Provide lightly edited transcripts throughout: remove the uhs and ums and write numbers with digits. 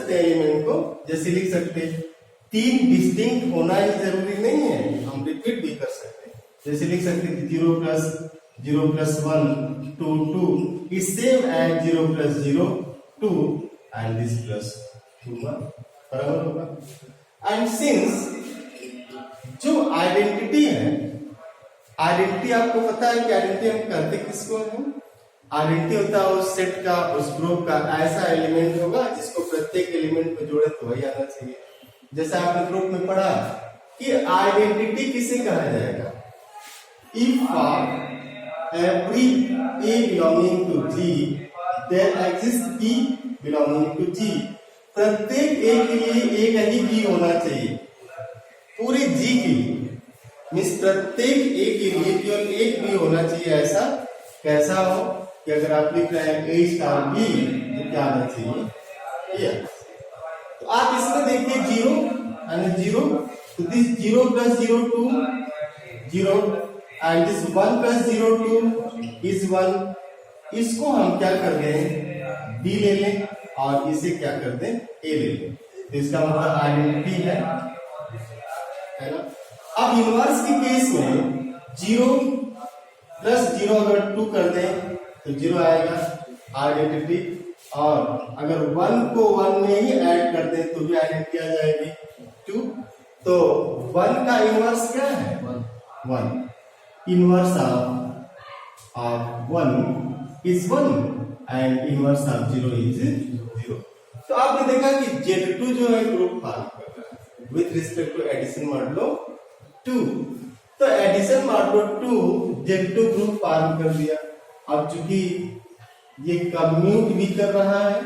सकते हैं एलिमेंट को, जैसे लिख सकते हैं 3 डिस्टिंक्ट होना ही जरूरी नहीं है, हम रिपीट भी कर सकते हैं। जैसे लिख सकते हैं 0 + 1 2 2 is same as 0 + 0 2 and this plus 2 1 बराबर होगा। एंड सिंस जो आइडेंटिटी है, आइडेंटिटी आपको पता है कि आइडेंटिटी हम करते किसको हैं? आइडेंटिटी होता है उस सेट का, उस ग्रुप का ऐसा एलिमेंट होगा जिसको प्रत्येक एलिमेंट को जोड़े तो वही आना चाहिए। जैसे आपने ग्रुप में पढ़ा कि आइडेंटिटी किसे कहा जाएगा? If every A belonging to G there exists B belonging to G, प्रत्येक A के लिए एक ही B होना चाहिए पूरे G के लिए, मीन्स प्रत्येक A के लिए केवल एक B होना चाहिए। ऐसा कैसा हो कि अगर आप लिख रहे हैं A स्टार B तो क्या आना चाहिए? ये। तो आप इसमें देखिए 0 and 0, तो दिस 0 + 0 2 0 and this 1 + 0 2 is 1। इसको हम क्या कर दें? B ले लें और इसे क्या कर दें? A ले लें। तो इसका मतलब आइडेंटिटी है ना। अब इनवर्स के केस में 0 + 0 अगर 2 कर दें तो 0 आएगा आइडेंटिटी, और अगर 1 को 1 में ही ऐड कर दें तो भी आइडेंटिटी आ जाएगी 2। तो 1 का इनवर्स क्या है? 1। Inverse of 1 is 1 and inverse of 0 is 0। तो आपने देखा कि Z2 जो है ग्रुप फॉर्म कर रहा है with respect to addition modulo 2। तो addition modulo 2 Z2 group form कर दिया। अब चूंकि ये कम्यूट भी कर रहा है,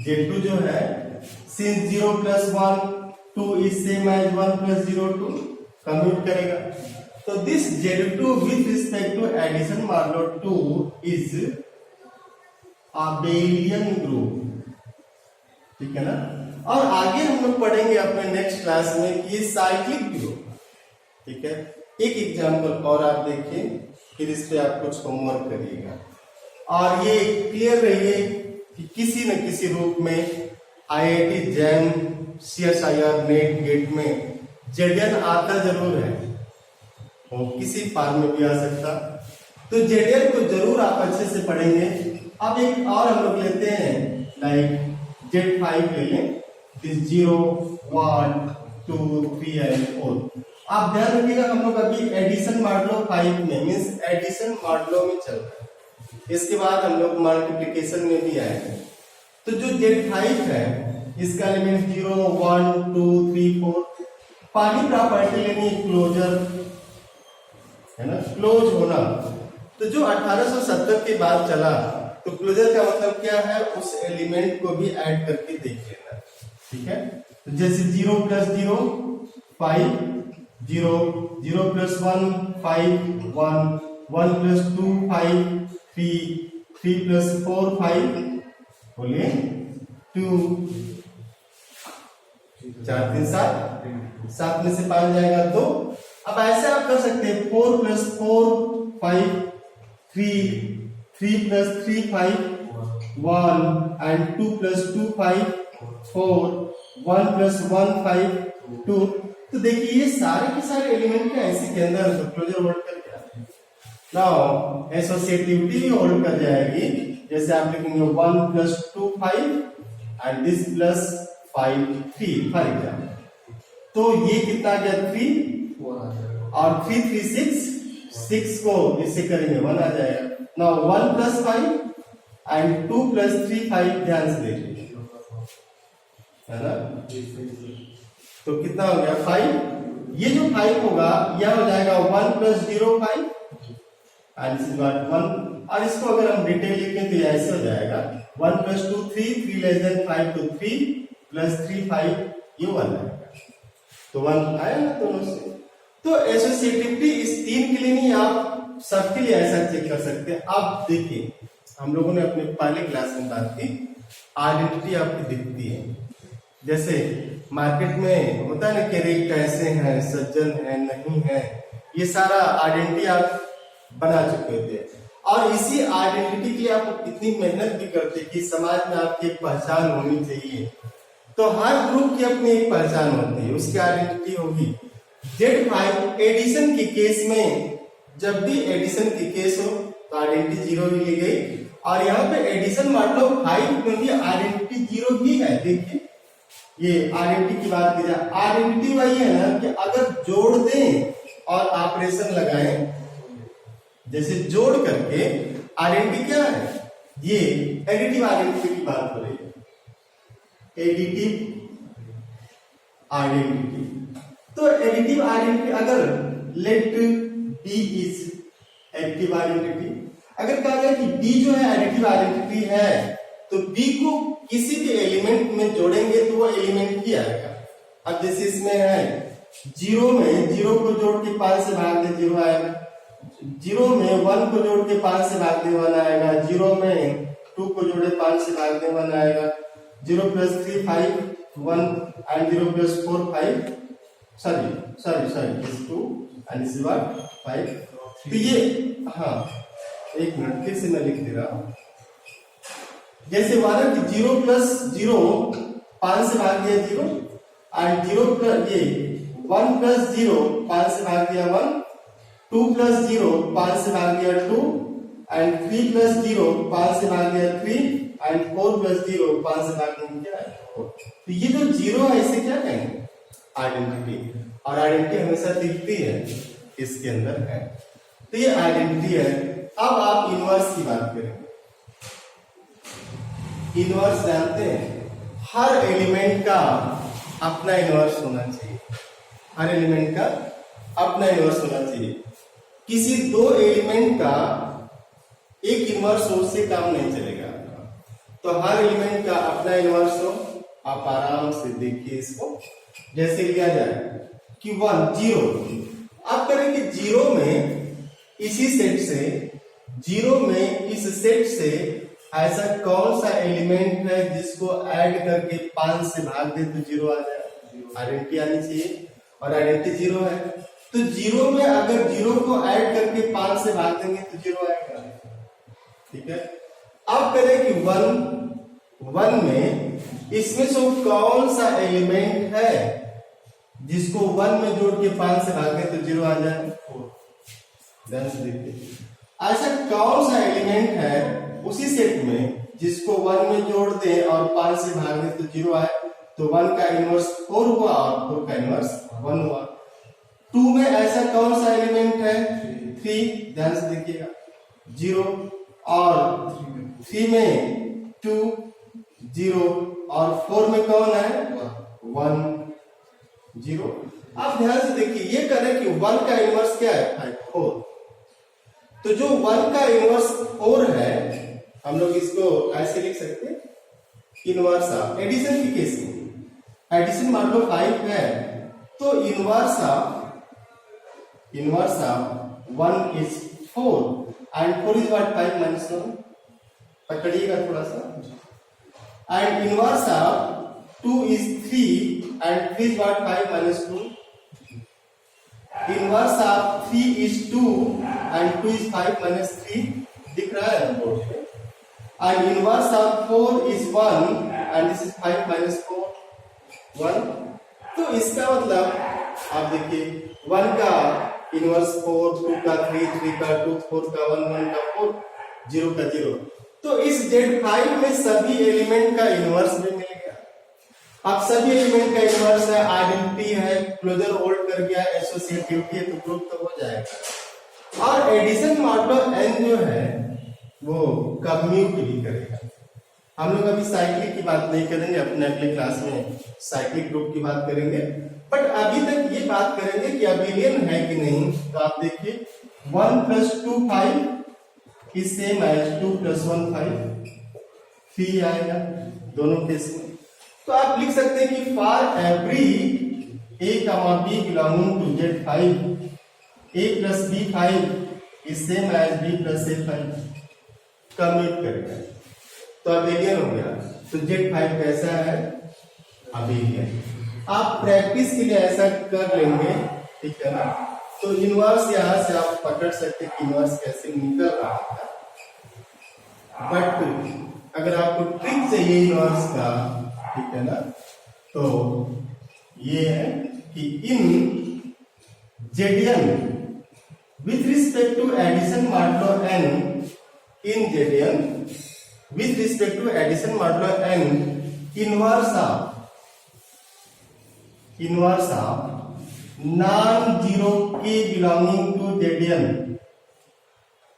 Z2 जो है since 0 + 1 2 is same as 1 + 0 2 commute करेगा। तो this Z2 with respect to addition modulo 2 is abelian group, ठीक है ना। और आगे हम लोग पढ़ेंगे अपने नेक्स्ट क्लास में कि ये साइक्लिक ग्रुप, ठीक है। एक एग्जांपल और आप देखिए, फिर इस पे आप कुछ होमवर्क करिएगा। और ये क्लियर रहिए कि किसी न किसी रूप में IIT JAM CSIR NET GATE में ZN आता जरूर है, और किसी फॉर्म में भी आ सकता। तो ZN को जरूर आप अच्छे से पढ़ेंगे। अब एक और हम लोग लेते हैं, लाइक Z5 ले लें, 0 1 2 3 and 4। आप ध्यान रखिएगा हम लोग अभी एडिशन मॉडुलो 5 में, मीन्स एडिशन मॉडुलो में चल रहा है। इसके बाद हम लोग मल्टीप्लिकेशन में भी आएंगे। तो जो Z5 है इसका एलिमेंट 0 1 2 3 4, पहली प्रॉपर्टी लेनी क्लोजर है ना, क्लोज होना। तो जो 1870 के बाद चला, तो क्लोजर का मतलब क्या है? उस एलिमेंट को भी ऐड करके देख लेना, ठीक है। तो जैसे 0 + 0 5 0 0 + 1 5 1 1 + 2 5 3 3 + 4 5 बोलिए 2 4 3 7 7 में से 5 जाएगा 2। अब ऐसे आप कर सकते हैं 4 + 4 5 3 3 + 3 5 1 and 2 + 2 5 4 1 + 1 5 2। तो देखिए ये सारे के सारे एलिमेंट क्या इसी के अंदर क्लोजर होल्ड करके आते हैं। नाउ एसोसिएटिविटी भी होल्ड कर जाएगी। जैसे आप लिखेंगे 1 + 2 5 and this + 5 3 फॉर एग्जाम्पल। तो ये कितना आ गया 3 और 3 3 6 को इससे करेंगे 1 आ जाएगा। नाउ 1 + 5 and 2 + 3 5, ध्यान से देखिए है ना। तो कितना हो गया 5। ये जो 5 होगा यह हो जाएगा 1 + 0 5 and this is what 1। और इसको अगर हम डिटेल लिखें तो ऐसे हो जाएगा 1 + 2 3 3 < 5 तो 3 + 3 5 ये 1 आएगा। तो 1 आया ना दोनों से। तो एसोसिएटिविटी इस 3 के लिए नहीं, आप सबके लिए ऐसा चेक कर सकते हैं। अब देखिए हम लोगों ने अपने पहले क्लास में बात की, आइडेंटिटी आपकी दिखती है, जैसे मार्केट में होता है ना कि रे कैसे हैं, सज्जन है, नहीं है, ये सारा आइडेंटिटी आप बना चुके थे। और इसी आइडेंटिटी के लिए आप इतनी मेहनत भी करते कि समाज में आपकी एक पहचान होनी चाहिए। तो हर ग्रुप की अपनी एक पहचान होती है, उसकी आइडेंटिटी होगी। Z5 एडिशन के केस में, जब भी एडिशन की केस हो तो आइडेंटिटी 0 ही ली गई। और यहाँ पे एडिशन मान लो 5 में भी आइडेंटिटी 0 ही है। देखिए ये आइडेंटिटी की बात की जाए, आइडेंटिटी वही है ना कि अगर जोड़ दें और ऑपरेशन लगाएं, जैसे जोड़ करके आइडेंटिटी क्या है, ये एडिटिव आइडेंटिटी की बात हो रही है, एडिटिव आइडेंटिटी। तो एडिटिव आइडेंटिटी अगर let b is additive identity, अगर कहा जाए कि बी जो है एडिटिव आइडेंटिटी है तो बी को किसी भी एलिमेंट में जोड़ेंगे तो वो एलिमेंट ही आएगा। अब जैसे इसमें है 0 में 0 को जोड़ के 5 से भाग दे 0 आएगा, 0 में 1 को जोड़ के 5 से भाग दे 1 आएगा, 0 में 2 को जोड़े 5 से भाग दे 1 आएगा, 0 + 3 5 1 and 0 + 4 5 sorry this 2 and this is what 5। तो ये हाँ एक मिनट फिर से मैं लिख दे रहा हूं। जैसे माना कि 0 + 0 5 से भाग दिया 0 और 0 + ये 1 + 0 5 से भाग दिया 1, 2 + 0 5 से भाग दिया 2 and 3 + 0 5 से भाग दिया 3 and 4 + 0 5 से भाग दिया क्या है 4। तो ये जो 0 है इसे क्या कहेंगे, आइडेंटिटी। और आइडेंटिटी हमेशा दिखती है इसके अंदर है, तो ये आइडेंटिटी है। अब आप इनवर्स की बात करेंगे। इनवर्स जानते हैं, हर एलिमेंट का अपना इनवर्स होना चाहिए, हर एलिमेंट का अपना इनवर्स होना चाहिए। किसी दो एलिमेंट का एक इनवर्स सोर्स से काम नहीं चलेगा, तो हर एलिमेंट का अपना इनवर्स हो। आप आराम से देखिए इसको, जैसे लिया जाए कि 1 0, आप करेंगे 0 में इसी सेट से, 0 में इस सेट से ऐसा कौन सा एलिमेंट है जिसको ऐड करके 5 से भाग दे तो 0 आ जाए, आइडेंटिटी आनी चाहिए और आइडेंटिटी 0 है। तो 0 में अगर 0 को ऐड करके 5 से भाग देंगे तो 0 आएगा, ठीक है। अब करें कि 1 में इसमें से कौन सा एलिमेंट है जिसको 1 में जोड़ के 5 से भागे तो 0 आ जाए 4। ध्यान से देखिए, ऐसा कौन सा एलिमेंट है उसी सेट में जिसको 1 में जोड़ दे और 5 से भाग दे तो 0 आए। तो 1 का इनवर्स 4 हुआ और 4 का इनवर्स 1 हुआ। 2 में ऐसा कौन सा एलिमेंट है 3, ध्यान से देखिएगा 0 और 3 में 2 0 और 4 में कौन है 1 0। आप ध्यान से देखिए, ये करें कि 1 का इनवर्स क्या है 4। तो जो 1 का इनवर्स 4 है, हम लोग इसको ऐसे लिख सकते हैं, इनवर्स ऑफ एडिशन की केस में, एडिशन मान लो 5 है तो inverse of 1 is 4 and 4 is what 5 - 1। पकड़िएगा थोड़ा सा। And inverse of 2 is 3 and 3 is what 5 - 2। Inverse of 3 is 2 and 2 is 5 - 3, दिख रहा है बोर्ड पे। And inverse of 4 is 1 and this is 5 - 4 1। तो इसका मतलब आप देखिए 1 का इनवर्स 4, 2 का 3, 3 का 2, 4 का 1, 1 का 4, 0 का 0। तो इस Z5 में सभी एलिमेंट का इनवर्स भी मिल गया। अब सभी एलिमेंट का इनवर्स है, आइडेंटिटी है, क्लोजर होल्ड कर गया, एसोसिएटिविटी है, तो ग्रुप तो हो जाएगा। और एडिशन मॉडल n जो है वो कम्यूट भी करेगा। हम लोग अभी साइक्लिक की बात नहीं करेंगे, अपने अगले क्लास में साइक्लिक ग्रुप की बात करेंगे, बट अभी तक ये बात करेंगे कि अबिलियन है कि नहीं। तो आप देखिए 1 + 2 5 इज सेम एज 2 + 1 5, 3 आएगा दोनों केस में। तो आप लिख सकते हैं कि for every a, b belonging to Z5 a + b5 is same as b + a5, commute करेगा तो अब एलियन हो गया। तो Z5 कैसा है, अभी है। आप प्रैक्टिस के लिए ऐसा कर लेंगे, ठीक है ना। तो इनवर्स यहां से आप पकड़ सकते हैं कि इनवर्स कैसे निकल रहा था। बट अगर आपको ट्रिक चाहिए इनवर्स का, ठीक है ना, तो ये है कि in Z n with respect to addition modulo n, in Z n with respect to addition modulo n, inverse of non zero k belonging to Z n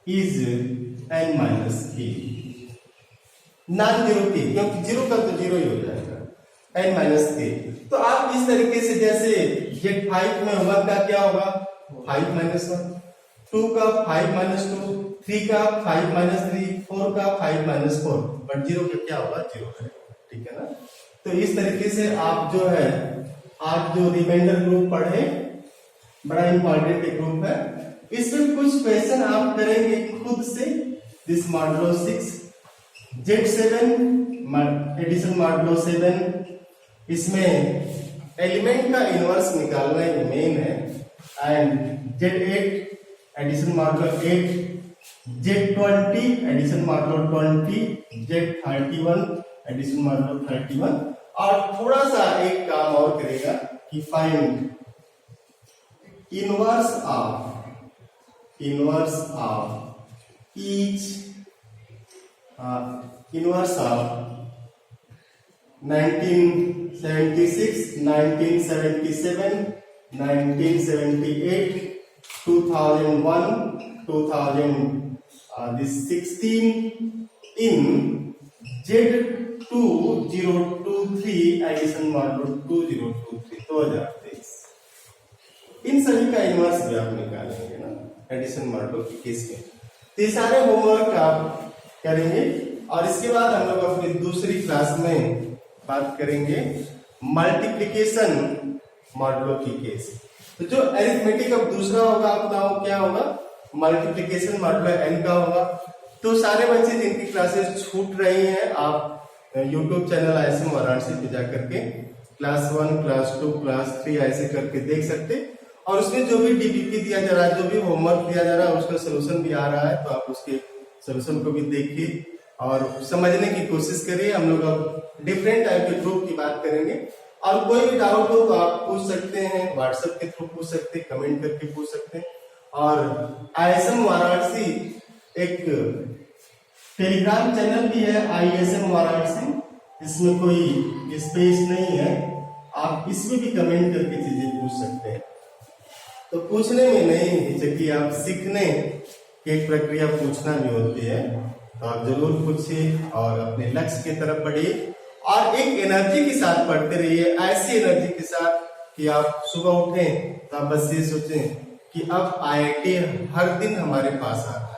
is n minus k। Non zero k, क्योंकि zero का तो zero ही हो जाएगा, n minus k। तो आप इस तरीके से, जैसे Z5 में 1 का क्या होगा 5 माइनस 1, 2 का 5 माइनस 2, 3 का 5 माइनस 3, 4 का 5 माइनस 4, बट जीरो का क्या होगा 0 है, ठीक है ना। तो इस तरीके से आप जो है आज जो रिमाइंडर ग्रुप पढ़े, बड़ा इंपॉर्टेंट ग्रुप है। इसमें कुछ क्वेश्चन आप करेंगे खुद से। This modulo 6, Z7 addition modulo 7, इसमें एलिमेंट का इनवर्स निकालना ही मेन है। And Z8 addition modulo 8, Z20 addition modulo 20, Z31 addition modulo 31। और थोड़ा सा एक काम और करेगा कि find inverse of each inverse of 1976, 1977, 1978, 2001, 2016 in Z2023 addition modulo 2023, 2023। इन सभी का इनवर्स भी आप निकालेंगे ना एडिशन मॉडुलो की केस में। तो ये सारे होमवर्क आप करेंगे और इसके बाद हम लोग अपनी दूसरी क्लास में बात करेंगे मल्टीप्लिकेशन मॉडुलो की केस। तो जो अरिथमेटिक अब दूसरा होगा आपका वो क्या होगा, मल्टीप्लिकेशन मॉडुलो n का होगा। तो सारे बच्चे जिनकी क्लासेस छूट रही हैं, आप YouTube चैनल ISM वाराणसी पे जाकर के क्लास 1, क्लास 2, क्लास 3 ऐसे करके देख सकते। और उसमें जो भी DPP दिया जा रहा है, जो भी होमवर्क दिया जा रहा है, उसका सोल्यूशन भी आ रहा है, तो आप उसके सोल्यूशन को भी देखिए और समझने की कोशिश करिए। हम लोग अब डिफरेंट टाइप के ग्रुप की बात करेंगे और कोई भी डाउट हो तो आप पूछ सकते हैं, व्हाट्सएप के थ्रू पूछ सकते हैं, कमेंट करके पूछ सकते हैं। और ISM वाराणसी एक टेलीग्राम चैनल भी है, ISM वाराणसी, इसमें कोई स्पेस नहीं है, आप इसमें भी कमेंट करके चीजें पूछ सकते हैं। तो पूछने में नहीं हिचकिए, आप सीखने की एक प्रक्रिया पूछना भी होती है, तो आप जरूर पूछिए और अपने लक्ष्य की तरफ बढ़िए और एक एनर्जी के साथ पढ़ते रहिए, ऐसी एनर्जी के साथ कि आप सुबह उठें तो आप बस ये सोचें कि अब IIT हर दिन हमारे पास आ रहा है,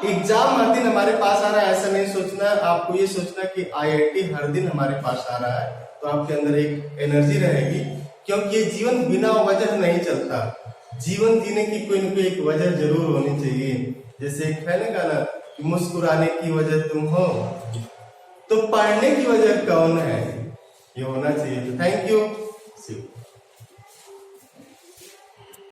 एग्जाम हर दिन हमारे पास आ रहा है, ऐसा नहीं सोचना। आपको ये सोचना कि IIT हर दिन हमारे पास आ रहा है, तो आपके अंदर एक एनर्जी रहेगी, क्योंकि ये जीवन बिना वजह नहीं चलता। जीवन जीने की कोई न कोई एक वजह जरूर होनी चाहिए। जैसे एक है ना गाना, मुस्कुराने की वजह तुम हो, तो पढ़ने की वजह कौन है, ये होना चाहिए। तो थैंक यू।